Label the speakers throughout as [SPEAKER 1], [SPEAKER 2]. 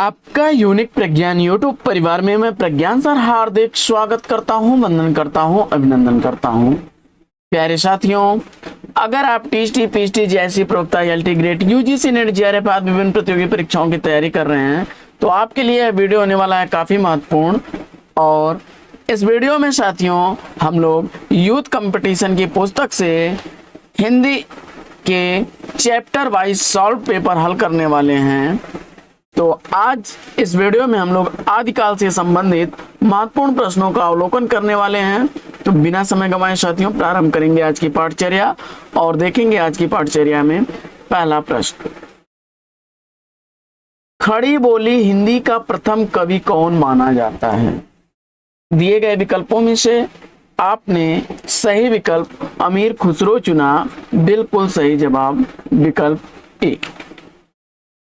[SPEAKER 1] आपका यूनिक प्रज्ञान यूट्यूब परिवार में मैं प्रज्ञान सर हार्दिक स्वागत करता हूं, वंदन करता हूं, अभिनंदन करता हूं। प्यारे साथियों, अगर आप टीएसटी पीएसटी जैसी प्रोक्ता LT grade UGC net JRF आदि विभिन्न प्रतियोगी परीक्षाओं की तैयारी कर रहे हैं तो आपके लिए यह वीडियो होने वाला है काफी महत्वपूर्ण। और इस वीडियो में साथियों हम लोग यूथ कंपटीशन की पुस्तक से हिंदी के चैप्टर वाइज सॉल्व पेपर हल करने वाले हैं। तो आज इस वीडियो में हम लोग आदिकाल से संबंधित महत्वपूर्ण प्रश्नों का अवलोकन करने वाले हैं। तो बिना समय गंवाए साथियों प्रारंभ करेंगे आज की पाठचर्या और देखेंगे आज की पाठचर्या में पहला प्रश्न। खड़ी बोली हिंदी का प्रथम कवि कौन माना जाता है? दिए गए विकल्पों में से आपने सही विकल्प अमीर खुसरो चुना। बिल्कुल सही जवाब विकल्प ए।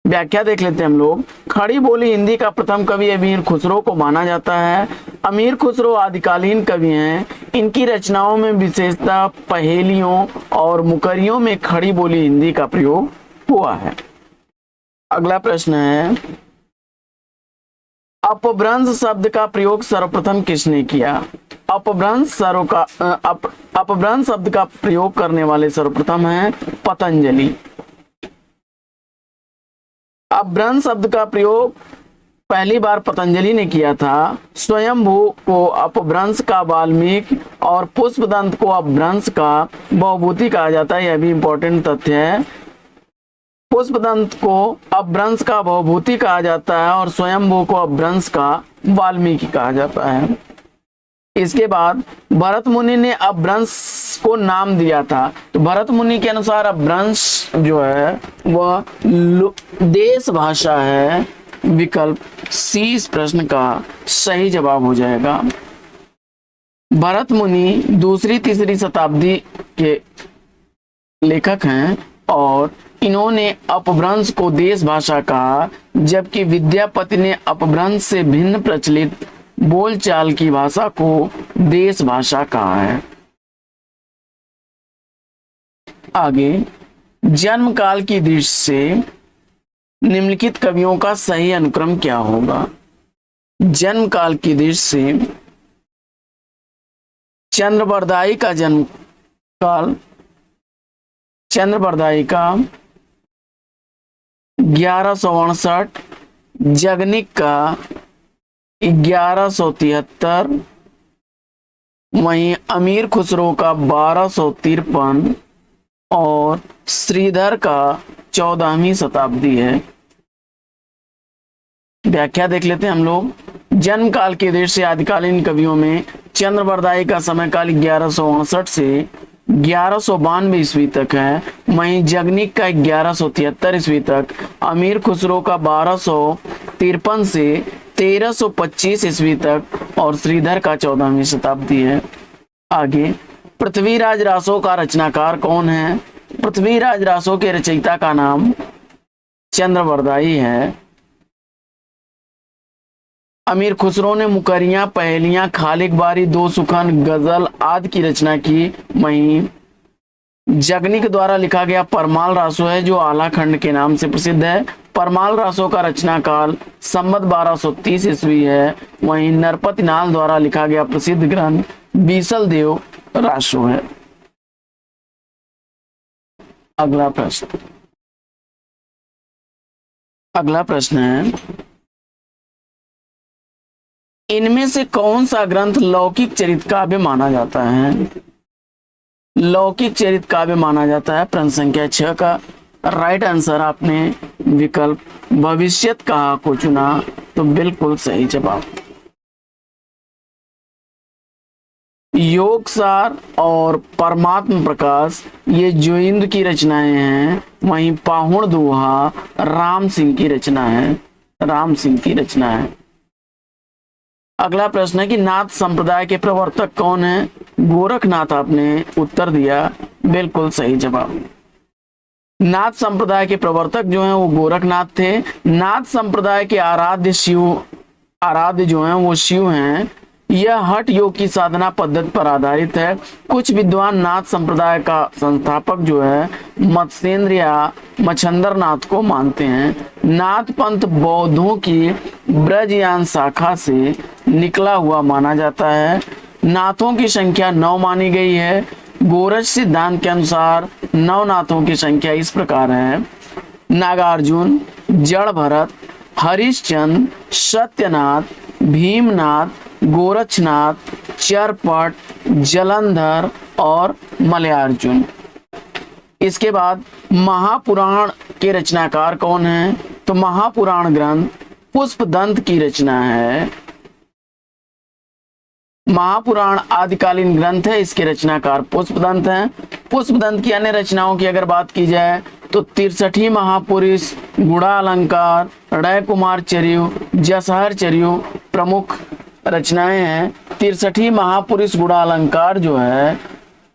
[SPEAKER 1] व्याख्या देख लेते हैं हम लोग। खड़ी बोली हिंदी का प्रथम कवि अमीर खुसरो को माना जाता है। अमीर खुसरो आदिकालीन कवि हैं। इनकी रचनाओं में विशेषता पहेलियों और मुकरियों में खड़ी बोली हिंदी का प्रयोग हुआ है। अगला प्रश्न है, अपभ्रंश शब्द का प्रयोग सर्वप्रथम किसने किया? अपभ्रंश शब्द का प्रयोग करने वाले सर्वप्रथम हैं पतंजलि। अपभ्रंश शब्द का प्रयोग पहली बार पतंजलि ने किया था। स्वयंभू को अपभ्रंश का वाल्मीकि और पुष्पदंत को अपभ्रंश का बहुभूति कहा जाता है। यह भी इंपॉर्टेंट तथ्य है। पुष्पदंत को अपभ्रंश का बहुभूति कहा जाता है और स्वयंभू को अपभ्रंश का वाल्मीकि कहा जाता है। इसके बाद भरत मुनि ने अपभ्रंश को नाम दिया था। तो भरत मुनि के अनुसार अपभ्रंश जो है वह देश भाषा है। विकल्प सी इस प्रश्न का सही जवाब हो जाएगा। भरत मुनि दूसरी तीसरी शताब्दी के लेखक हैं और इन्होंने अपभ्रंश को देश भाषा कहा, जबकि विद्यापति ने अपभ्रंश से भिन्न प्रचलित बोलचाल की भाषा को देश भाषा कहा है। आगे, जन्म काल की दृष्टि से निम्नलिखित कवियों का सही अनुक्रम क्या होगा? जन्म काल की दृष्टि से चंद्रबरदाई का जन्म काल, चंद्रबरदाई का 1159, जगनिक का 1173, वहीं अमीर खुसरो का 1253 और श्रीधर का 14वीं शताब्दी है। व्याख्या देख लेते हैं हम लोग। जन्म काल के दृष्टि से आदिकालीन कवियों में चंद्रबरदाई का समय काल 1159 से 1192 ईस्वी तक है। वहीं जगनिक का 1173 ईस्वी तक, अमीर खुसरो का 1253 से 1325 ईस्वी तक और श्रीधर का 14वीं शताब्दी है। आगे, पृथ्वीराज रासो का रचनाकार कौन है? पृथ्वीराज रासो के रचयिता का नाम चंद्रबरदाई है। अमीर खुसरो ने मुकरियां, पहेलियां, खालिक बारी, दो सुखन, गजल आदि की रचना की। वहीं जगनिक द्वारा लिखा गया परमाल रासो है जो आला खंड के नाम से प्रसिद्ध है। परमाल रासो का रचना काल संवत 1230 ईस्वी है। वहीं नरपति नाल द्वारा लिखा गया प्रसिद्ध ग्रंथ बीसल देव रासो है। अगला प्रश्न है, इनमें से कौन सा ग्रंथ लौकिक चरित काव्य माना जाता है? लौकिक चरित काव्य माना जाता है प्रश्न संख्या 6 का राइट आंसर आपने विकल्प भविष्यत कहा को चुना। तो बिल्कुल सही जवाब। योगसार और परमात्म प्रकाश ये जोइंद की रचनाएं हैं। वहीं पाहुण दोहा राम सिंह की रचना है। अगला प्रश्न है कि नाथ संप्रदाय के प्रवर्तक कौन है? गोरखनाथ आपने उत्तर दिया। बिल्कुल सही जवाब। नाथ संप्रदाय के प्रवर्तक जो हैं वो गोरखनाथ थे। नाथ संप्रदाय के आराध्य जो हैं वो शिव हैं। यह हठ योग की साधना पद्धति पर आधारित है। कुछ विद्वान नाथ संप्रदाय का संस्थापक जो है मत्स्येंद्र या मच्छंदर नाथ को मानते हैं। नाथ पंथ बौद्धों की ब्रजयान शाखा से निकला हुआ माना जाता है। नाथों की संख्या 9 मानी गई है। गोरज सिद्धांत के अनुसार 9 नाथों की संख्या इस प्रकार है: नागार्जुन, जड़ भरत, हरिश्चंद्र, सत्यनाथ, भीमनाथ, गोरक्षनाथ, चरपट, जलंधर और मलयार्जुन। इसके बाद महापुराण के रचनाकार कौन हैं? तो महापुराण ग्रंथ पुष्पदंत की रचना है। महापुराण आदिकालीन ग्रंथ है, इसके रचनाकार पुष्पदंत हैं। पुष्पदंत की अन्य रचनाओं की अगर बात की जाए तो 63 महापुरुष, गुड़ा अलंकार, ऋय कुमार चर्यु, जसहर चर्यु प्रमुख रचनाएं हैं। 63 महापुरुष गुड़ा अलंकार जो है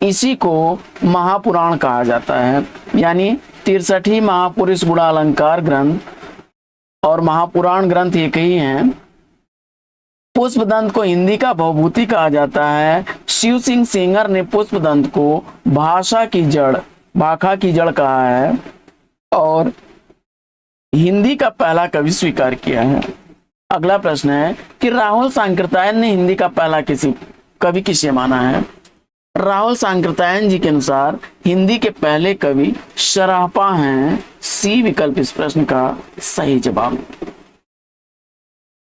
[SPEAKER 1] इसी को महापुराण कहा जाता है। यानी 63 महापुरुष गुड़ा अलंकार ग्रंथ और महापुराण ग्रंथ एक ही हैं। पुष्पदंत को हिंदी का भवभूति कहा जाता है। शिव सिंह सेंगर ने पुष्पदंत को भाखा की जड़ कहा है और हिंदी का पहला कवि स्वीकार किया है। अगला प्रश्न है कि राहुल सांकृत्यायन ने हिंदी का पहला कवि किसे माना है? राहुल सांकृत्यायन जी के अनुसार हिंदी के पहले कवि सरापा हैं। सी विकल्प इस प्रश्न का सही जवाब।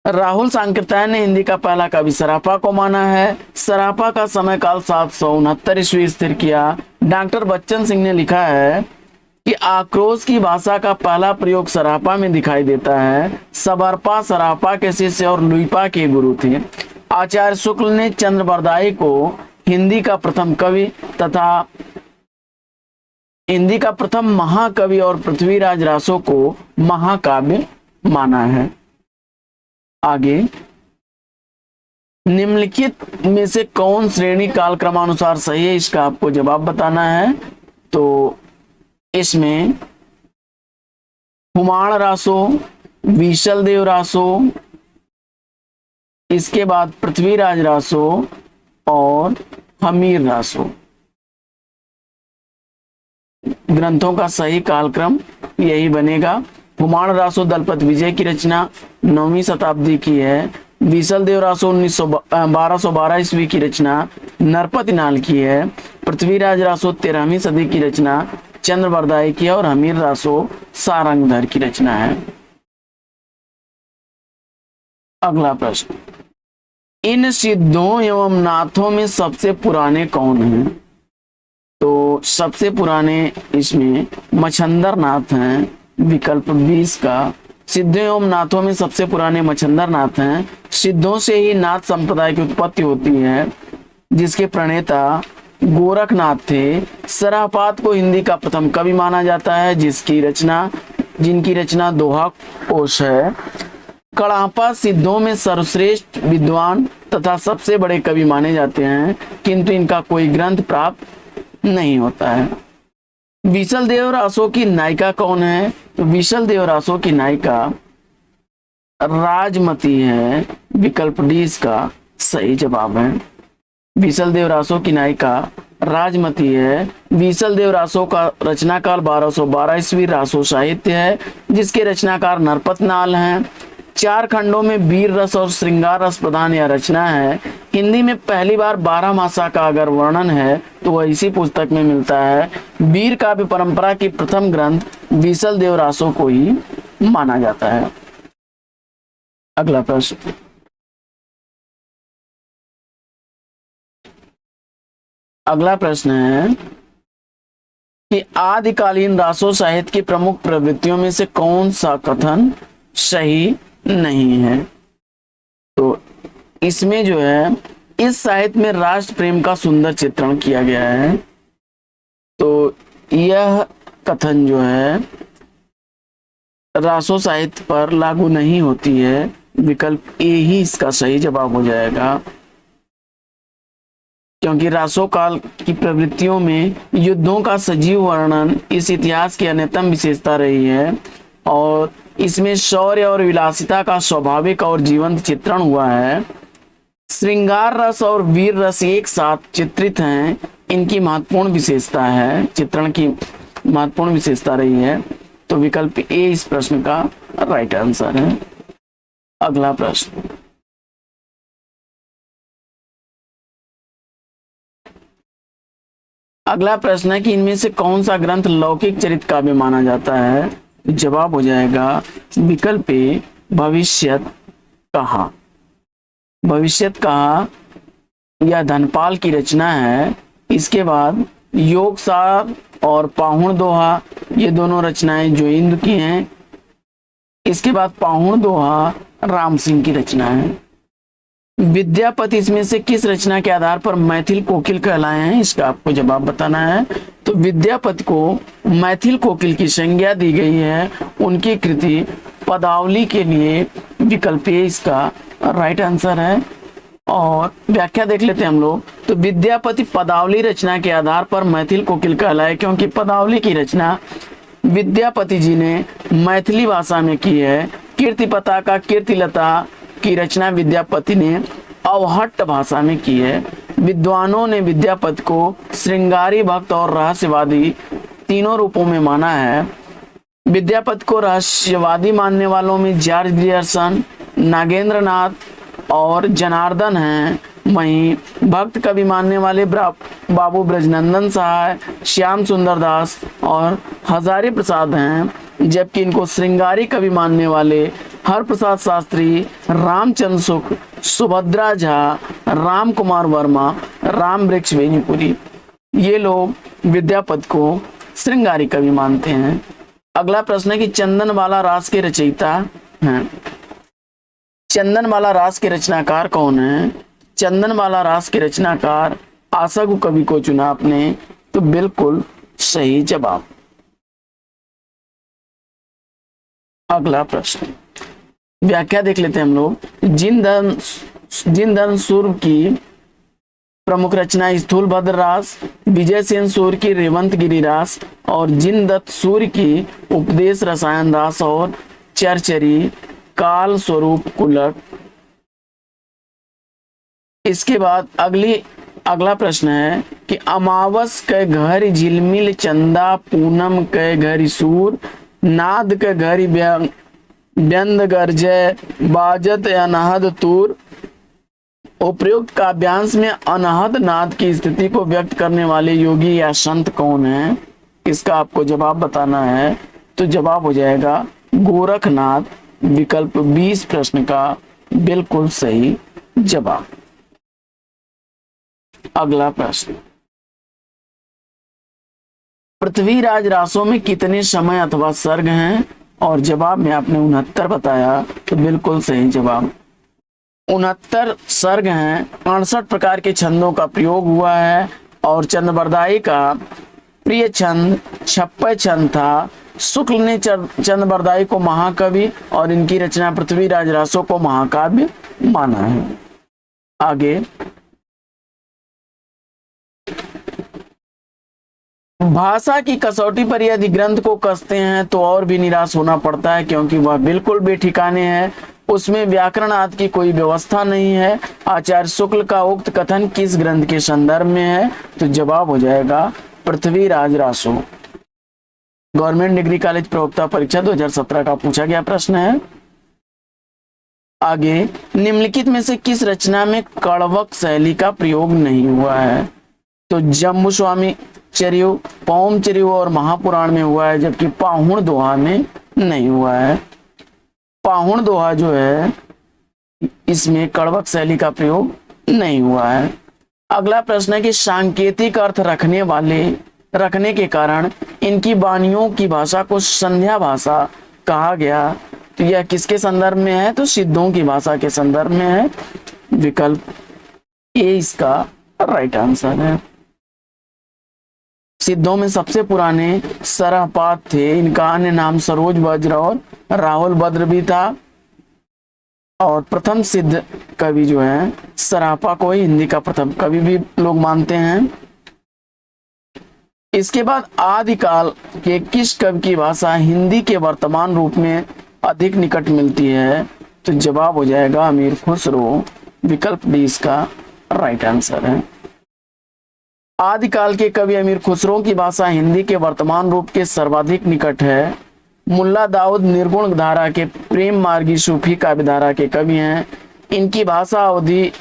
[SPEAKER 1] राहुल सांकृत्यायन ने हिंदी का पहला कवि सरापा को माना है। सरापा का समय काल 769 ईस्वी स्थिर किया। डॉक्टर बच्चन सिंह ने लिखा है कि आक्रोश की भाषा का पहला प्रयोग सरापा में दिखाई देता है। सबरपा सरापा के शिष्य और लुइपा के गुरु थे। आचार्य शुक्ल ने चंद्रबरदाई को हिंदी का प्रथम कवि तथा हिंदी का प्रथम महाकवि और पृथ्वीराज रासो को महाकाव्य माना है। आगे, निम्नलिखित में से कौन श्रेणी कालक्रमानुसार सही है, इसका आपको जवाब बताना है। तो इसमें हुमाण रासो, विशल देव रासो, इसके बाद पृथ्वीराज रासो और हमीर रासो ग्रंथों का सही कालक्रम यही बनेगा। हुमाण रासो दलपत विजय की रचना 9वीं शताब्दी की है। विशल देव रासो 1212 ईस्वी की रचना नरपति नाल की है। पृथ्वीराज रासो 13वीं सदी की रचना चंद्रबरदाई की है और हमीर रासो सारंगधर की रचना है। अगला प्रश्न, इन सिद्धों एवं नाथों में सबसे पुराने कौन हैं? तो सबसे पुराने इसमें मच्छंदर नाथ हैं। विकल्प 20 का सिद्धों एवं नाथों में सबसे पुराने मच्छंदर नाथ हैं। सिद्धों से ही नाथ संप्रदाय की उत्पत्ति होती है, जिसके प्रणेता गोरखनाथ थे। सरापात को हिंदी का प्रथम कवि माना जाता है, जिनकी रचना दोहा कोश है। कड़ापा सिद्धों में सर्वश्रेष्ठ विद्वान तथा सबसे बड़े कवि माने जाते हैं, किंतु इनका कोई ग्रंथ प्राप्त नहीं होता है। विशल देव रासो की नायिका कौन है? तो विशल देव रासो की नायिका राजमती है। विकल्प डी इसका सही जवाब है। विशल देव रासो की नायिका राजमती है। विशल देव रासो का रचनाकाल 1212 ईस्वी रासो साहित्य है, जिसके रचनाकार नरपत नाल हैं। 4 खंडों में वीर रस और श्रृंगार रस प्रधान यह रचना है। हिंदी में पहली बार 12 मासा का अगर वर्णन है तो वह इसी पुस्तक में मिलता है। वीर काव्य परंपरा की प्रथम ग्रंथ विशल देव रासो को ही माना जाता है। अगला प्रश्न, है कि आदिकालीन रासो साहित्य की प्रमुख प्रवृत्तियों में से कौन सा कथन सही नहीं है? तो इसमें जो है इस साहित्य में राष्ट्र प्रेम का सुंदर चित्रण किया गया है, तो यह कथन जो है रासो साहित्य पर लागू नहीं होती है। विकल्प ए ही इसका सही जवाब हो जाएगा, क्योंकि रासो काल की प्रवृत्तियों में युद्धों का सजीव वर्णन इस इतिहास की अन्यतम विशेषता रही है और इसमें शौर्य और विलासिता का स्वाभाविक और जीवंत चित्रण हुआ है। श्रृंगार रस और वीर रस एक साथ चित्रित हैं, इनकी महत्वपूर्ण विशेषता है, चित्रण की महत्वपूर्ण विशेषता रही है। तो विकल्प ए इस प्रश्न का राइट आंसर है। अगला प्रश्न, अगला प्रश्न है कि इनमें से कौन सा ग्रंथ लौकिक चरित्र काव्य माना जाता है। जवाब हो जाएगा विकल्प ए भविष्यत कहा। भविष्यत कहा यह धनपाल की रचना है। इसके बाद योग सार और पाहुण दोहा, ये दोनों रचनाएं जोइंद की हैं। इसके बाद पाहुण दोहा राम सिंह की रचना है। विद्यापति इसमें से किस रचना के आधार पर मैथिल कोकिल कहलाए हैं, इसका आपको जवाब बताना है। तो विद्यापति को मैथिल कोकिल की संज्ञा दी गई है उनकी कृति पदावली के लिए। विकल्प ए इसका राइट आंसर है। और व्याख्या देख लेते हैं हम लोग। तो विद्यापति पदावली रचना के आधार पर मैथिल कोकिल कहलाए, क्योंकि पदावली की रचना विद्यापति जी ने मैथिली भाषा में की है। कीर्ति पताका कीर्तिलता की रचना विद्यापति ने अवहट्ट भाषा में की है। विद्वानों ने विद्यापति को श्रृंगारी भक्त और रहस्यवादी तीनों रूपों में माना है। विद्यापति को रहस्यवादी मानने वालों में जॉर्ज ग्रियर्सन, नागेंद्र नाथ और जनार्दन हैं। वहीं भक्त कवि मानने वाले बाबू ब्रजनंदन सहाय, श्याम सुंदर दास और हजारी प्रसाद हैं। जबकि इनको श्रृंगारी कवि मानने वाले हर प्रसाद शास्त्री, रामचंद्र शुक्ल, सुभद्रा झा, राम कुमार वर्मा, राम वृक्ष बेनीपुरी, ये लोग विद्यापति को श्रृंगारी कवि मानते हैं। अगला प्रश्न है कि चंदनबाला रास के रचयिता हैं। चंदनबाला रास के रचनाकार कौन है। चंदनबाला रास के रचनाकार आशगु कवि को चुना आपने, तो बिल्कुल सही जवाब। अगला प्रश्न, व्याख्या देख लेते हैं हम लोग। जिनधन सूर्य की प्रमुख रचना स्थूलभद्र रास, विजय सेन सूर्य की रेवंत गिरी रास और जिनदत्त सूर्य की उपदेश रसायन रास और चरचरी काल स्वरूप कुलक। इसके बाद अगला प्रश्न है कि अमावस के घर झिलमिल चंदा, पूनम के घर सूर, नाद के घर व्यंद गर्जय, बाजत अनहद तूर। उपयुक्त काव्यांश में अनहद नाद की स्थिति को व्यक्त करने वाले योगी या संत कौन है, इसका आपको जवाब बताना है। तो जवाब हो जाएगा गोरखनाथ। विकल्प 20 प्रश्न का बिल्कुल सही जवाब। अगला प्रश्न, पृथ्वीराज रासों में कितने समय अथवा सर्ग हैं, और जवाब में आपने 69 बताया, तो बिल्कुल सही जवाब। 69 सर्ग हैं। 68 प्रकार के छंदों का प्रयोग हुआ है और चंद्रबरदाई का प्रिय छंद छप्पय छंद था। शुक्ल ने चंद्रबरदाई को महाकवि और इनकी रचना पृथ्वीराज रासों को महाकाव्य माना है। आगे, भाषा की कसौटी पर यदि ग्रंथ को कसते हैं तो और भी निराश होना पड़ता है, क्योंकि वह बिल्कुल बेठिकाने है। उसमें व्याकरण आदि की कोई व्यवस्था नहीं है। आचार्य शुक्ल का उक्त कथन किस ग्रंथ के संदर्भ में है, तो जवाब हो जाएगा Prithviraj Raso. Government degree college प्रवक्ता परीक्षा 2017 का पूछा गया प्रश्न है। आगे, निम्नलिखित में से किस रचना में कड़वक शैली का प्रयोग नहीं हुआ है, तो जम्बू स्वामी चरियो, पौम चरियो और महापुराण में हुआ है, जबकि पाहुण दोहा में नहीं हुआ है। पाहुण दोहा जो है इसमें कड़वक शैली का प्रयोग नहीं हुआ है। अगला प्रश्न है कि सांकेतिक अर्थ रखने के कारण इनकी वाणियों की भाषा को संध्या भाषा कहा गया, तो यह किसके संदर्भ में है, तो सिद्धों की भाषा के संदर्भ में है। विकल्प ए इसका राइट आंसर है। सिद्धों में सबसे पुराने सरहपात थे। इनका अन्य नाम सरोज वज्र और राहुल भद्र भी था। और प्रथम सिद्ध कवि जो है सरापा को ही हिंदी का प्रथम कवि भी लोग मानते हैं। इसके बाद आदिकाल के किस कवि की भाषा हिंदी के वर्तमान रूप में अधिक निकट मिलती है, तो जवाब हो जाएगा अमीर खुसरो। विकल्प डी इसका राइट आंसर है। आदिकाल के कवि अमीर खुसरो की भाषा हिंदी के वर्तमान रूप के सर्वाधिक निकट है। मुल्ला दाऊद निर्गुण धारा के प्रेम मार्गी सूफी काव्य धारा के कवि हैं। इनकी भाषा अवधि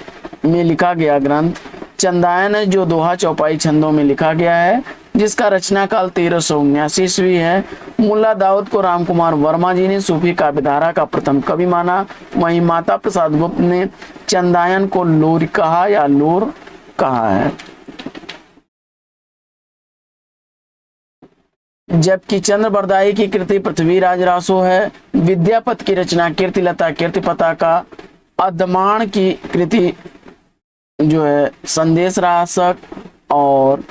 [SPEAKER 1] में लिखा गया ग्रंथ चंदायन है, जो दोहा चौपाई छंदों में लिखा गया है, जिसका रचना काल 1379 ईस्वी है। मुल्ला दाऊद को राम कुमार वर्मा जी ने सूफी काव्य धारा का प्रथम कवि माना। वहीं माता प्रसाद गुप्त ने चंदायन को लोर कहा या लोर कहा है। जबकि चंद्र बरदाई की कृति पृथ्वीराज रासो है। विद्यापत की रचना कीर्तिलता कीर्तिपता का। अदमाण की कृति जो है संदेश रासक, और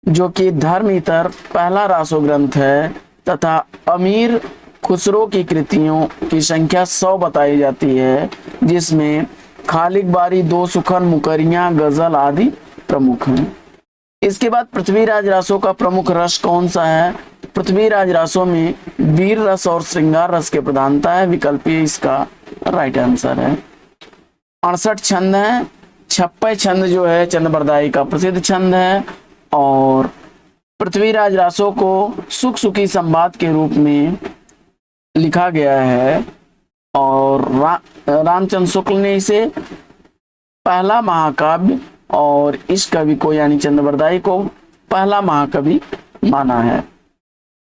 [SPEAKER 1] जो कि धर्मितर पहला रासो ग्रंथ है, तथा अमीर खुसरो की कृतियों की संख्या 100 बताई जाती है, जिसमें खालिक बारी, दो सुखन, मुकरियां, गजल आदि प्रमुख हैं। इसके बाद पृथ्वीराज रासो का प्रमुख रस कौन सा है? पृथ्वीराज रासो में वीर रस और श्रृंगार रस की प्रधानता है। विकल्प ए इसका राइट आंसर है। 68 छंद है। 56 छंद जो है चंद्र बरदाई का प्रसिद्ध छंद है, और पृथ्वीराज रासो को सुख सुखी संवाद के रूप में लिखा गया है, और रामचंद्र शुक्ल ने इसे पहला महाकाव्य और इस कवि को यानी चंद्र बरदाई को पहला महाकवि माना है।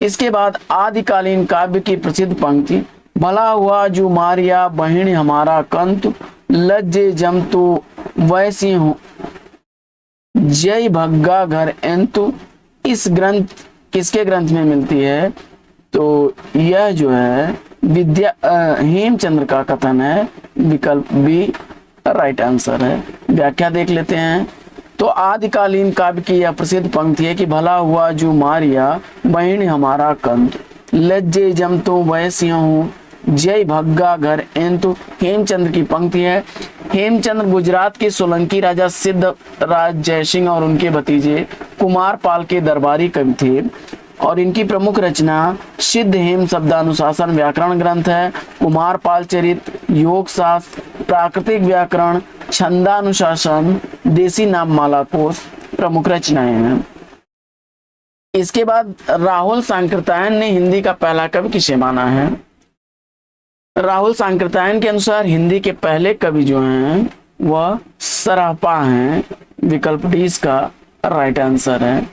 [SPEAKER 1] इसके बाद आदिकालीन काव्य की प्रसिद्ध पंक्ति, भला हुआ जो मारिया बहिण हमारा कंतु, लज्जे जमतु वैसी हूं जय भग्गा घर एंतु, इस ग्रंथ किसके ग्रंथ में मिलती है? तो यह जो है हेमचंद्र का कथन है। विकल्प बी राइट आंसर है। व्याख्या देख लेते हैं। तो आदिकालीन काव्य की यह प्रसिद्ध पंक्ति है कि भला हुआ जो मारिया बहिण हमारा कंत, लज्जे जमतु वैसी हूं जय भग्गा घर एंतु, हेमचंद्र की पंक्ति है। हेमचंद्र गुजरात के सोलंकी राजा सिद्ध राज जयसिंह और उनके भतीजे कुमार पाल के दरबारी कवि थे, और इनकी प्रमुख रचना सिद्ध हेम शब्दानुशासन व्याकरण ग्रंथ है। कुमार पाल चरित, योग शास्त्र, प्राकृतिक व्याकरण, छंदानुशासन, देसी नाममाला कोश प्रमुख रचनाएं हैं। इसके बाद राहुल सांकृत्यायन ने हिंदी का पहला कवि किसे माना है? राहुल सांकृत्यायन के अनुसार हिंदी के पहले कवि जो हैं वह सरापा हैं। विकल्प डी इसका राइट आंसर है।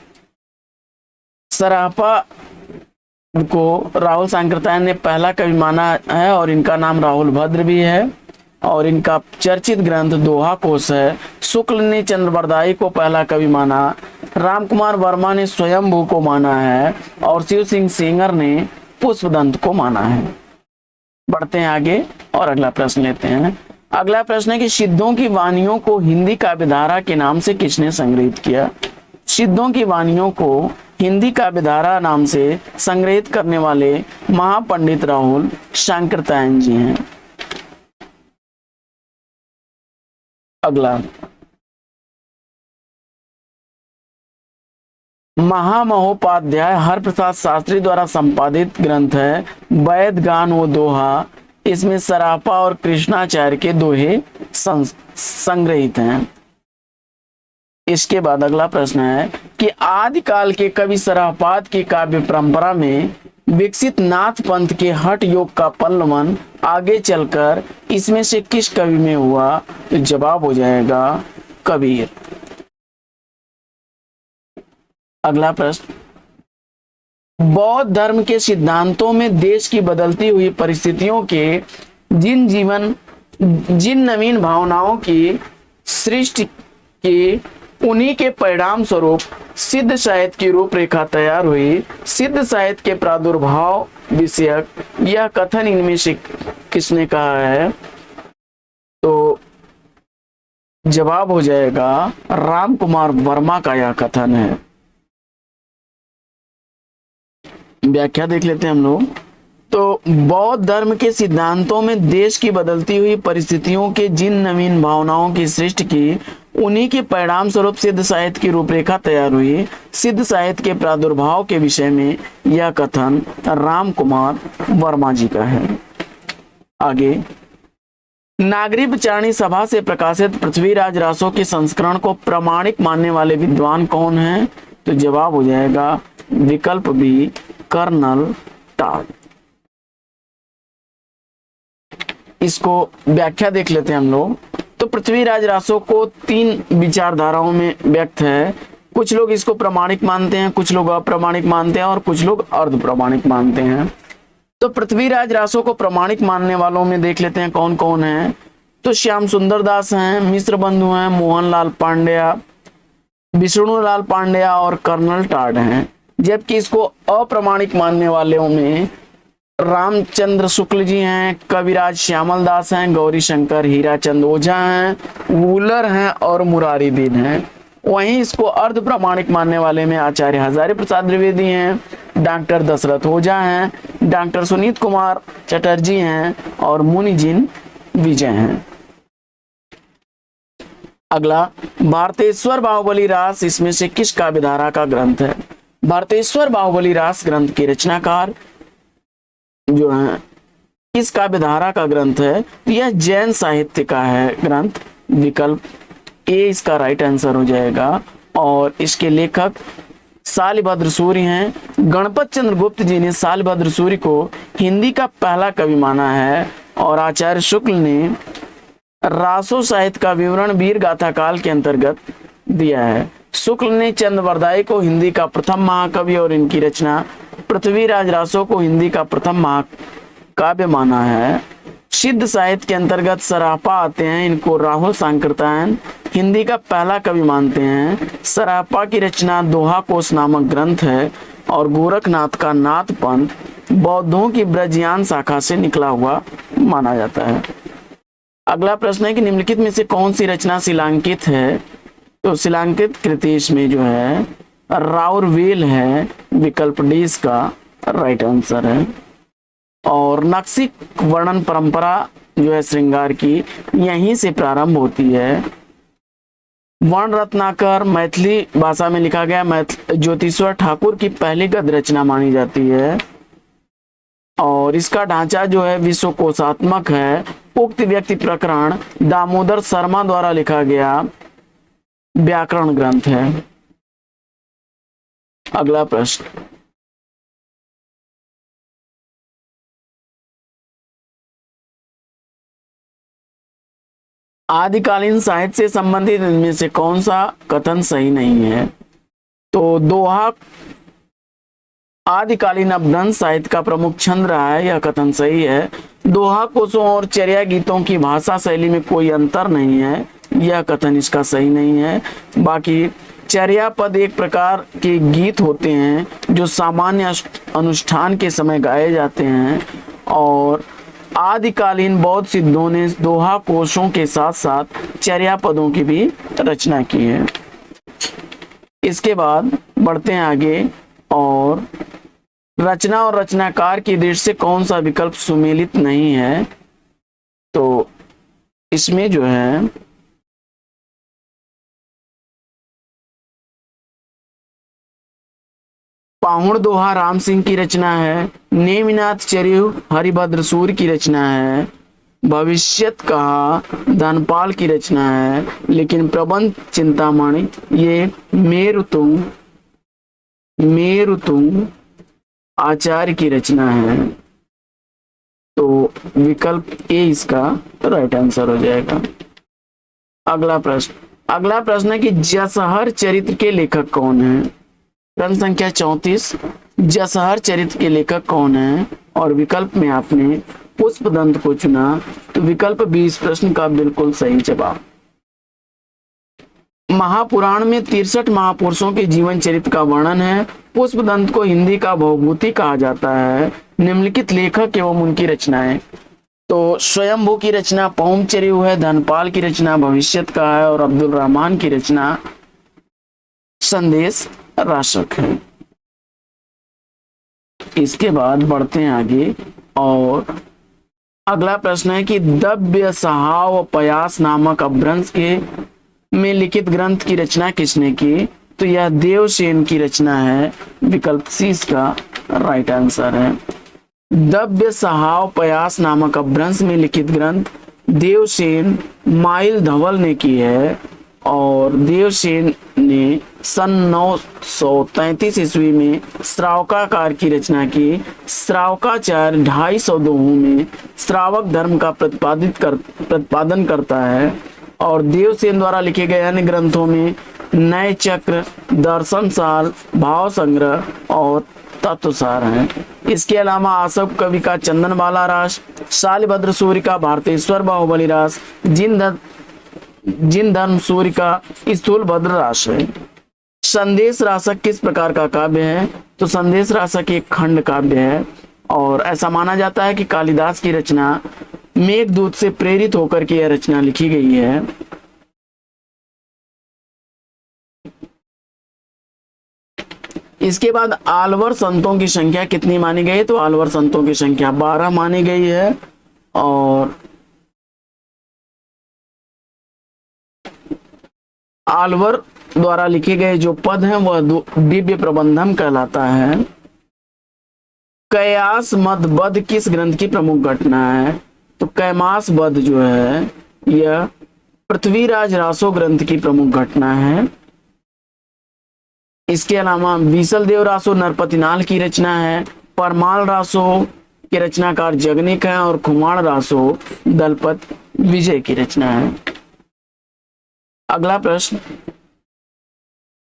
[SPEAKER 1] सरापा को राहुल सांकृत्यायन ने पहला कवि माना है, और इनका नाम राहुल भद्र भी है, और इनका चर्चित ग्रंथ दोहा कोश है। शुक्ल ने चंद्र बरदाई को पहला कवि माना, राम कुमार वर्मा ने स्वयंभू को माना है, और शिव सिंह सेंगर ने पुष्पदंत को माना है। बढ़ते हैं आगे और अगला प्रश्न लेते हैं। अगला प्रश्न है कि सिद्धों की वाणियों को हिंदी काव्यधारा के नाम से किसने संग्रहित किया? सिद्धों की वाणियों को हिंदी काव्यधारा नाम से संग्रहित करने वाले महापंडित राहुल सांकृत्यायन जी हैं। अगला, महामहोपाध्याय हरप्रसाद शास्त्री द्वारा संपादित ग्रंथ है वैद गान व दोहा। इसमें सरापा और कृष्णाचार्य के दोहे संग्रहित हैं। इसके बाद अगला प्रश्न है कि आदिकाल के कवि सरापात की काव्य परंपरा में विकसित नाथ पंथ के हठ योग का पल्लवन आगे चलकर इसमें से किस कवि में हुआ? तो जवाब हो जाएगा कबीर। अगला प्रश्न, बौद्ध धर्म के सिद्धांतों में देश की बदलती हुई परिस्थितियों के जिन नवीन भावनाओं की सृष्टि की, उन्हीं के परिणाम स्वरूप सिद्ध साहित्य की रूपरेखा तैयार हुई। सिद्ध साहित्य के प्रादुर्भाव विषयक यह कथन इनमें से किसने कहा है? तो जवाब हो जाएगा राम कुमार वर्मा का यह कथन है। व्याख्या देख लेते हैं हम लोग। तो बौद्ध धर्म के सिद्धांतों में देश की बदलती हुई परिस्थितियों के जिन नवीन भावनाओं की सृष्टि की, उन्हीं के परिणाम स्वरूप सिद्ध साहित्य की रूपरेखा तैयार हुई। सिद्ध साहित्य के प्रादुर्भाव के विषय में यह कथन राम कुमार वर्मा जी का है। आगे, नागरिक विचारणी सभा से प्रकाशित पृथ्वीराज रासो के संस्करण को प्रामाणिक मानने वाले विद्वान कौन हैं? तो जवाब हो जाएगा विकल्प बी, कर्नल टाड। इसको व्याख्या देख लेते हैं हम लोग। तो पृथ्वीराज रासो को 3 विचारधाराओं में व्यक्त है। कुछ लोग इसको प्रामाणिक मानते हैं, कुछ लोग अप्रामाणिक मानते हैं और कुछ लोग अर्ध प्रामाणिक मानते हैं। तो पृथ्वीराज रासो को प्रामाणिक मानने वालों में देख लेते हैं कौन कौन है। तो श्याम सुंदर दास हैं, मिश्र बंधु हैं, मोहनलाल पांड्या, विष्णुलाल पांड्या और कर्नल टाड हैं। जबकि इसको अप्रामाणिक मानने वालों में रामचंद्र शुक्ल जी हैं, कविराज श्यामल दास हैं, गौरी शंकर हीराचंद ओझा हैं, वूलर हैं और मुरारी दीन हैं। वहीं इसको अर्ध प्रामाणिक मानने वाले में आचार्य हजारी प्रसाद द्विवेदी हैं, डॉक्टर दशरथ ओझा हैं, डॉक्टर सुनीत कुमार चटर्जी हैं और मुनिजिन विजय हैं। अगला, भारतेश्वर बाहुबली रास इसमें से किस काव्यधारा का ग्रंथ है? भारतेश्वर बाहुबली रास ग्रंथ के रचनाकार जो है किस काव्यधारा का ग्रंथ है? यह जैन साहित्य का है ग्रंथ। विकल्प ए इसका राइट आंसर हो जाएगा। और इसके लेखक शालिभद्र सूरि हैं। गणपत चंद्र गुप्त जी ने शालिभद्र सूरि को हिंदी का पहला कवि माना है और आचार्य शुक्ल ने रासो साहित्य का विवरण वीर गाथा काल के अंतर्गत दिया है। शुक्ल ने चंद्रवरदाई को हिंदी का प्रथम महाकवि और इनकी रचना पृथ्वीराज रासो को हिंदी का प्रथम महाकाव्य माना है। सिद्ध साहित्य के अंतर्गत सराफा आते हैं, इनको राहुल सांकृत्यायन हिंदी का पहला कवि मानते हैं। सराफा की रचना दोहा कोश नामक ग्रंथ है और गोरखनाथ का नाथ पंथ बौद्धों की ब्रजयान शाखा से निकला हुआ माना जाता है। अगला प्रश्न है कि निम्नलिखित में से कौन सी रचना शिलांकित है? तो शिलांकित कृति इसमें जो है राउरवेल है। विकल्प डी इसका राइट आंसर है। और नक्शी वर्णन परंपरा जो है श्रृंगार की यहीं से प्रारंभ होती है। वर्ण रत्नाकर मैथिली भाषा में लिखा गया ज्योतिश्वर ठाकुर की पहली गद्य रचना मानी जाती है और इसका ढांचा जो है विश्वकोशात्मक है। उक्त व्यक्ति प्रकरण दामोदर शर्मा द्वारा लिखा गया व्याकरण ग्रंथ है। अगला प्रश्न, आदिकालीन साहित्य से संबंधित इनमें से कौन सा कथन सही नहीं है? तो दोहा आदिकालीन अपभ्रंश साहित्य का प्रमुख छंद रहा है, यह कथन सही है। दोहा कोशों और चर्या गीतों की भाषा शैली में कोई अंतर नहीं है, यह कथन इसका सही नहीं है। बाकी चर्या पद एक प्रकार के गीत होते हैं जो सामान्य अनुष्ठान के समय गाए जाते हैं और आदिकालीन बौद्ध सिद्धों ने दोहा कोशों के साथ साथ चर्या पदों की भी रचना की है। इसके बाद बढ़ते हैं आगे और रचना और रचनाकार की दृष्टि से कौन सा विकल्प सुमेलित नहीं है? तो इसमें जो है पाहुण दोहा राम सिंह की रचना है, नेमिनाथ चरियु हरिभद्र सूर्य की रचना है, भविष्यत कहा धनपाल की रचना है, लेकिन प्रबंध चिंतामणि ये मेरुतुंग आचार्य की रचना है। तो विकल्प ए इसका राइट आंसर हो जाएगा। अगला प्रश्न है कि जसहर चरित्र के लेखक कौन है? प्रश्न संख्या 34, जसहर चरित्र के लेखक कौन है? और विकल्प में आपने पुष्पदंत को चुना, तो विकल्प बी इस प्रश्न का बिल्कुल सही जवाब। महापुराण में 63 महापुरुषों के जीवन चरित्र का वर्णन है। पुष्पदंत को हिंदी का भवभूति कहा जाता है। निम्नलिखित लेखक एवं उनकी रचनाएं, तो स्वयंभू की रचना पौमचरियु है, धनपाल की रचना भविष्यत का है और अब्दुल रहमान की रचना संदेश राशक है। इसके बाद बढ़ते हैं आगे और अगला प्रश्न है कि दव्य सहाव पयास नामक अपभ्रंश के में लिखित ग्रंथ की रचना किसने की? तो यह देवसेन की रचना है। विकल्प सी इसका राइट आंसर है। दव्य सहाव पयास नामक अपभ्रंश में लिखित ग्रंथ देवसेन माइल धवल ने की है। और देवसेन ने सन 933 ईस्वी में श्रावकाचार की रचना की। श्रावकाचार 250 दोहों में श्रावक धर्म का प्रतिपादन करता है। और देवसेन द्वारा लिखे गए अन्य ग्रंथों में नए चक्र, दर्शन सार, भाव संग्रह और तत्वसार हैं। इसके अलावा आसव कवि का चंदन बाला रास, शालिभद्र सूर्य का भारतेश्वर बाहुबली रास, जिन धर्म सूर्य का स्थूल भद्र रास है। संदेश रासक किस प्रकार का काव्य है? तो संदेश रासक एक खंड काव्य है और ऐसा माना जाता है कि कालिदास की रचना मेघदूत से प्रेरित होकर के यह रचना लिखी गई है। इसके बाद आलवर संतों की संख्या कितनी मानी गई है? तो आलवर संतों की संख्या 12 मानी गई है। और आलवर द्वारा लिखे गए जो पद हैं वह दिव्य प्रबंधम कहलाता है। कयास मद बध किस ग्रंथ की प्रमुख घटना है? तो कैमास बध जो है यह पृथ्वीराज रासो ग्रंथ की प्रमुख घटना है। इसके अलावा बीसल देव रासो नरपतिनाल की रचना है। परमाल रासो के रचनाकार जगनिक है और खुमाण रासो दलपत विजय की रचना है। अगला प्रश्न,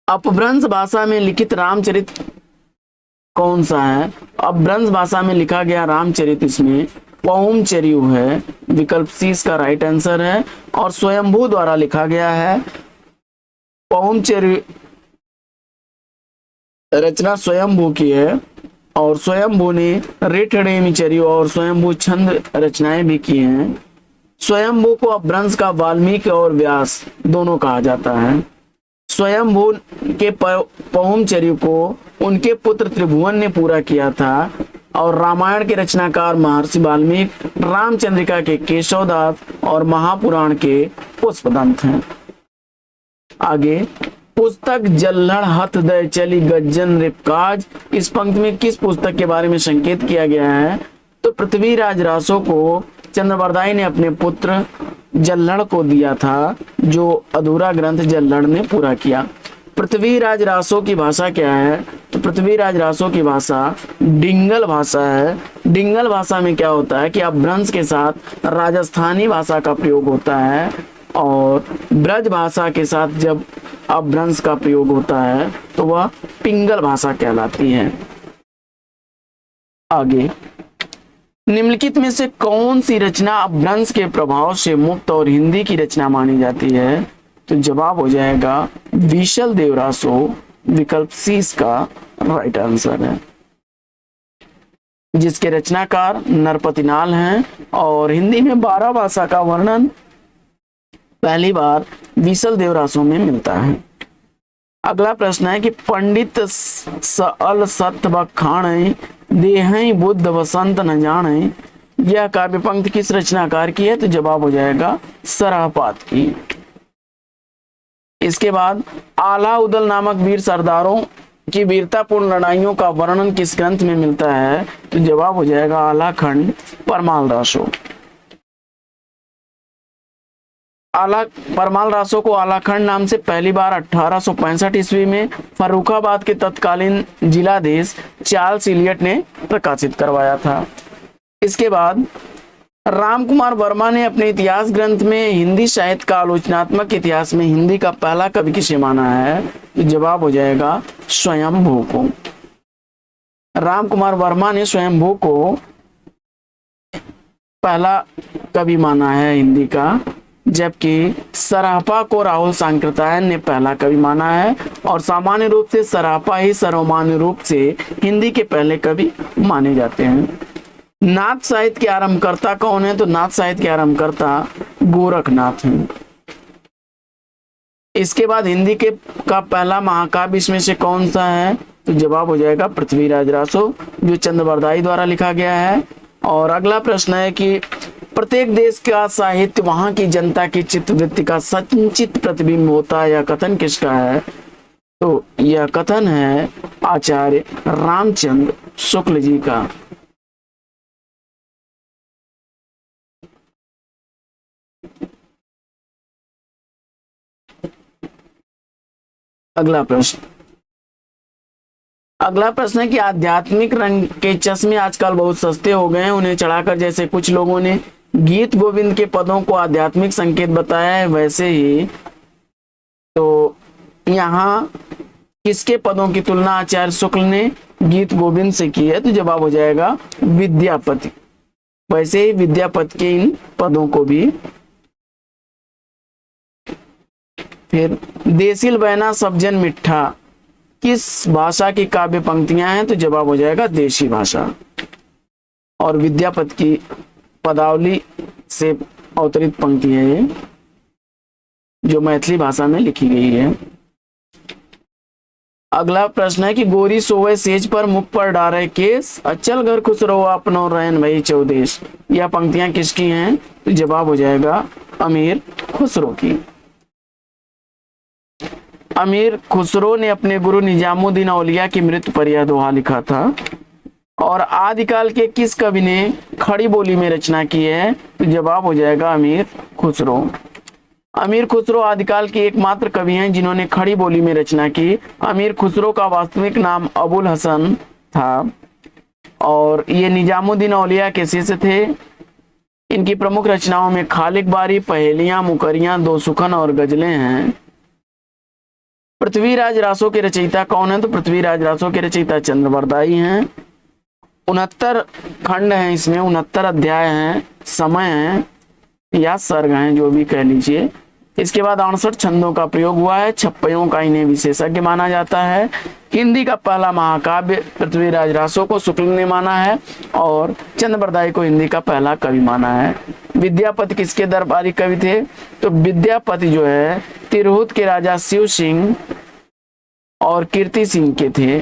[SPEAKER 1] अपभ्रंश भाषा में लिखित रामचरित कौन सा है? अपभ्रंश भाषा में लिखा गया रामचरित इसमें पहुम चरियु है। विकल्प सी इसका राइट आंसर है। और स्वयंभू द्वारा लिखा गया है। पहुम चरियु रचना स्वयंभू की है और स्वयंभू ने रेठड़ेमी चरियु और स्वयंभू छंद रचनाएं भी की हैं। स्वयंभू को अपभ्रंश का वाल्मीकि और व्यास दोनों कहा जाता है। स्वयंभू के पहुम चरियु को उनके पुत्र त्रिभुवन ने पूरा किया था और रामायण के रचनाकार महर्षि वाल्मीकि, रामचंद्रिका के केशवदास और महापुराण के पुष्पदंत हैं। आगे, पुस्तक जल्लड़ हथ दय चली गज्जन रिपकाज, इस पंक्ति में किस पुस्तक के बारे में संकेत किया गया है? तो पृथ्वीराज रासो को चंद्रबरदाई ने अपने पुत्र जल्लड़ को दिया था, जो अधूरा ग्रंथ जल्लड़ ने पूरा किया। पृथ्वीराज रासो की भाषा क्या है? तो पृथ्वीराज रासो की भाषा डिंगल भाषा है। डिंगल भाषा में क्या होता है कि अपभ्रंश के साथ राजस्थानी भाषा का प्रयोग होता है और ब्रज भाषा के साथ जब अपभ्रंश का प्रयोग होता है तो वह पिंगल भाषा कहलाती है। आगे, निम्नलिखित में से कौन सी रचना अपभ्रंश के प्रभाव से मुक्त और हिंदी की रचना मानी जाती है? तो जवाब हो जाएगा बीसल देव रासो। विकल्प सी इसका राइट आंसर है, जिसके रचनाकार नरपतिनाल हैं और हिंदी में 12 भाषा का वर्णन पहली बार बीसल देव रासो में मिलता है। अगला प्रश्न है कि पंडित सल सत्य बखाण देहई बुद्ध वसंत न जाने, यह काव्य पंक्ति किस रचनाकार की है? तो जवाब हो जाएगा सराहपात की। इसके बाद आला उदल नामक वीर सरदारों की वीरतापूर्ण लड़ाइयों का वर्णन किस ग्रंथ में मिलता है? तो जवाब हो जाएगा आला खंड परमाल रासो। परमाल रासो को आलाखंड नाम से पहली बार 1865 ईस्वी में फर्रुखाबाद के तत्कालीन जिलाधीश चार्ल्स इलियट ने प्रकाशित करवाया था। इसके बाद रामकुमार वर्मा ने अपने इतिहास ग्रंथ में हिंदी साहित्य का आलोचनात्मक इतिहास में हिंदी का पहला कवि किसे माना है? तो जवाब हो जाएगा स्वयंभू को। रामकुमार वर्मा ने स्वयंभू को पहला कवि माना है हिंदी का, जबकि सराहपा को राहुल सांकृत्यायन ने पहला कवि माना है और सामान्य रूप से सराहपा ही सर्वमान्य रूप से हिंदी के पहले कवि माने जाते हैं। नाथ साहित्य के आरंभकर्ता कौन है? तो नाथ साहित्य के आरंभकर्ता गोरखनाथ हैं। इसके बाद हिंदी के का पहला महाकाव्य इसमें से कौन सा है? तो जवाब हो जाएगा पृथ्वीराज रासो, जो चंद्रबरदाई द्वारा लिखा गया है। और अगला प्रश्न है कि प्रत्येक देश का साहित्य वहां की जनता की चित्तवृत्ति का संचित प्रतिबिंब होता है, यह कथन किसका है? तो यह कथन है आचार्य रामचंद्र शुक्ल जी का। अगला प्रश्न, अगला प्रश्न है कि आध्यात्मिक रंग के चश्मे आजकल बहुत सस्ते हो गए हैं, उन्हें चढ़ाकर जैसे कुछ लोगों ने गीत गोविंद के पदों को आध्यात्मिक संकेत बताया है, वैसे ही तो यहाँ किसके पदों की तुलना आचार्य शुक्ल ने गीत गोविंद से की है? तो जवाब हो जाएगा विद्यापति। वैसे ही विद्यापति के इन पदों को भी। फिर देसिल बहना सबजन मिठा किस भाषा की काव्य पंक्तियां हैं? तो जवाब हो जाएगा देशी भाषा। और विद्यापति की पदावली से अवतरित पंक्ति है ये, जो मैथिली भाषा में लिखी गई है। अगला प्रश्न है कि गोरी सोवे सेज पर मुख पर डारे केस, अचल घर खुश रहो अपनो रैन भई चौदेश। यह पंक्तियां किसकी हैं? तो जवाब हो जाएगा अमीर खुसरो की। अमीर खुसरो ने अपने गुरु निजामुद्दीन औलिया की मृत्यु पर यह दोहा लिखा था। और आदिकाल के किस कवि ने खड़ी बोली में रचना की है? तो जवाब हो जाएगा अमीर खुसरो। अमीर खुसरो आदिकाल के एकमात्र कवि हैं जिन्होंने खड़ी बोली में रचना की। अमीर खुसरो का वास्तविक नाम अबुल हसन था और ये निजामुद्दीन औलिया के शिष्य थे। इनकी प्रमुख रचनाओं में खालिक बारी, पहेलियां, मुकरियां, दो सुखन और गजलें हैं। पृथ्वीराज रासों के रचयिता कौन है? तो पृथ्वीराज रासों के रचयिता चंद्रवरदाई हैं। 69 खंड हैं, इसमें 69 अध्याय हैं, समय हैं या सर्ग हैं, जो भी कह लीजिए। इसके बाद 68 छंदों का प्रयोग हुआ है। छप्पयों का इन्हें विशेषज्ञ माना जाता है। हिंदी का पहला महाकाव्य पृथ्वीराज रासो को शुक्ल ने माना है और चंद्रवरदाई को हिंदी का पहला कवि माना है। विद्यापति किसके दरबारी कवि थे? तो विद्यापति जो है तिरहुत के राजा शिव सिंह और कीर्ति सिंह के थे।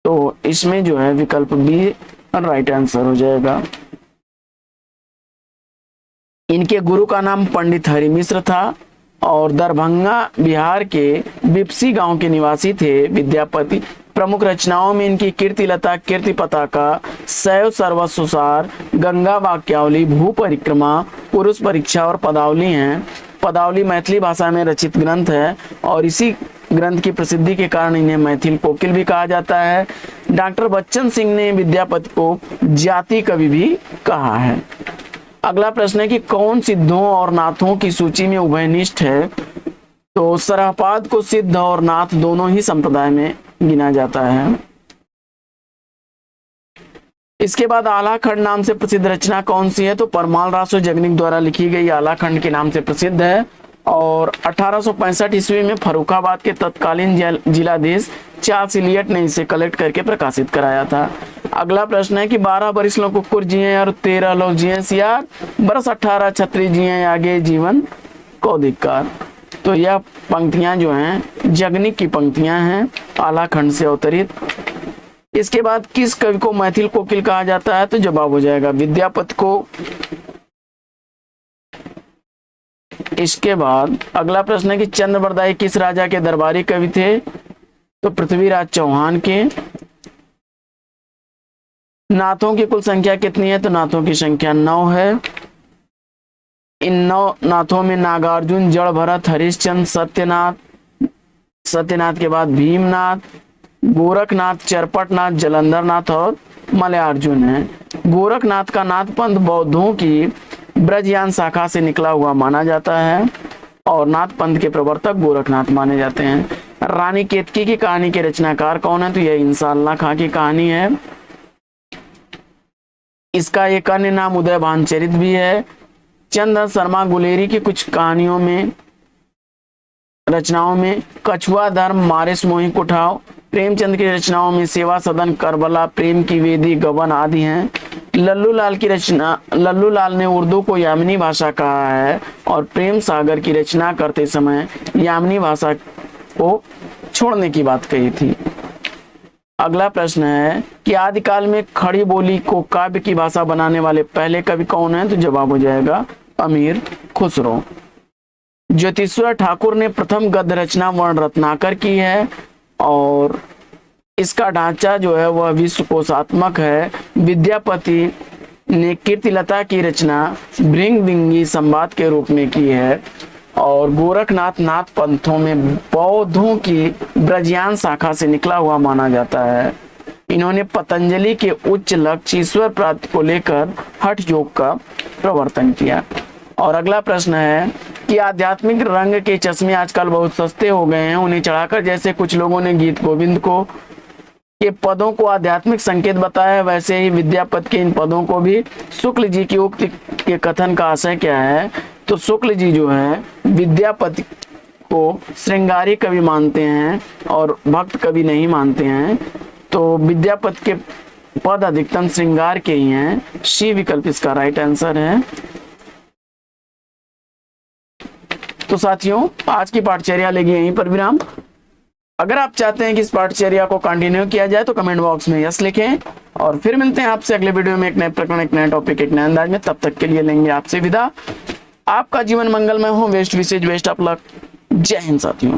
[SPEAKER 1] तो इसमें जो है विकल्प बी राइट आंसर हो जाएगा। इनके गुरु का नाम पंडित हरि मिश्र था और दरभंगा बिहार के बिपसी गांव के निवासी थे विद्यापति। प्रमुख रचनाओं में इनकी कीर्तिलता, कीर्ति पताका, शैव सर्वस्वसार, गंगा वाक्यावली, भू परिक्रमा, पुरुष परीक्षा और पदावली हैं। पदावली मैथिली भाषा में रचित ग्रंथ है और इसी ग्रंथ की प्रसिद्धि के कारण इन्हें मैथिल कोकिल भी कहा जाता है। डॉक्टर बच्चन सिंह ने विद्यापति को जाति कवि भी कहा है। अगला प्रश्न है कि कौन सिद्धों और नाथों की सूची में उभयनिष्ठ है? तो सरहपाद को सिद्ध और नाथ दोनों ही संप्रदाय में गिना जाता है। इसके बाद आलाखंड नाम से प्रसिद्ध रचना कौन सी है? तो परमाल रासो जगनिक द्वारा लिखी गई आलाखंड के नाम से प्रसिद्ध है और 1865 ईस्वी में फर्रुखाबाद के तत्कालीन जिलाधीश चार्ल्स इलियट ने इसे कलेक्ट करके प्रकाशित कराया था। अगला प्रश्न है कि 12 बरिस लोग कुकुर जिए और 13 लोग जिए सियार, बरस 18 छत्री जिए आगे जीवन को धिक्कार। तो यह पंक्तियां जो हैं जगनिक की पंक्तियां हैं, आलाखंड से अवतरित। इसके बाद किस कवि को मैथिल कोकिल कहा जाता है? तो जवाब हो जाएगा विद्यापति को। इसके बाद अगला प्रश्न है कि चंद्रवरदाई किस राजा के दरबारी कवि थे? तो पृथ्वीराज चौहान के। नाथों की कुल संख्या कितनी है? तो नाथों की संख्या 9 है। इन 9 नाथों में नागार्जुन, जड़ भरत, हरिश्चंद्र, सत्यनाथ के बाद भीमनाथ, गोरखनाथ, चरपटनाथ, जलंधरनाथ और मलयार्जुन है। गोरखनाथ का नाथ पंथ बौद्धों की ब्रजयान शाखा से निकला हुआ माना जाता है और नाथ पंथ के प्रवर्तक गोरखनाथ माने जाते हैं। रानी केतकी की कहानी के रचनाकार कौन है? तो यह इंशाअल्लाह खां की कहानी है। इसका एक अन्य नाम उदय भानचरित भी है। चंद्र शर्मा गुलेरी की कुछ कहानियों में, रचनाओं में कछुआ धर्म, मारिस मोही कुठाव, प्रेमचंद की रचनाओं में सेवा सदन, करबला, प्रेम की वेदी, गबन आदि हैं। लल्लू लाल ने उर्दू को यामिनी भाषा कहा है और प्रेम सागर की रचना करते समय यामिनी भाषा को छोड़ने की बात कही थी। अगला प्रश्न है कि आदिकाल में खड़ी बोली को काव्य की भाषा बनाने वाले पहले कवि कौन है? तो जवाब हो जाएगा अमीर खुसरो। ज्योतिश्वर ठाकुर ने प्रथम गद्य रचना वर्ण रत्नाकर की है और इसका ढांचा जो है वह विश्व कोशात्मक है। विद्यापति ने कीर्तिलता की रचना भृंगदिंगी संवाद के रूप में की है और गोरखनाथ नाथ पंथों में बौद्धों की ब्रजयान शाखा से निकला हुआ माना जाता है। इन्होंने पतंजलि के उच्च लक्ष्य ईश्वर प्राप्ति को लेकर हठ योग का प्रवर्तन किया। और अगला प्रश्न है कि आध्यात्मिक रंग के चश्मे आजकल बहुत सस्ते हो गए हैं, उन्हें चढ़ाकर जैसे कुछ लोगों ने गीत गोविंद को के पदों को आध्यात्मिक संकेत बताया है, वैसे ही विद्यापति के इन पदों को भी। शुक्ल जी की उक्ति के कथन का आशय क्या है? तो शुक्ल जी जो है विद्यापति को श्रृंगारी कवि मानते हैं और भक्त कवि नहीं मानते हैं। तो विद्यापति के पद अधिकतम श्रृंगार के ही हैं। सी विकल्प इसका राइट आंसर है। तो साथियों, आज की पाठचर्या लेगी यहीं पर विराम। अगर आप चाहते हैं कि इस पाठचर्या को कंटिन्यू किया जाए तो कमेंट बॉक्स में यस लिखें और फिर मिलते हैं आपसे अगले वीडियो में एक नए प्रकरण, एक नए टॉपिक, एक नए अंदाज में। तब तक के लिए लेंगे आपसे विदा। आपका जीवन मंगलमय हो। वेस्ट विशेष बेस्ट ऑफ लक। जय हिंद साथियों।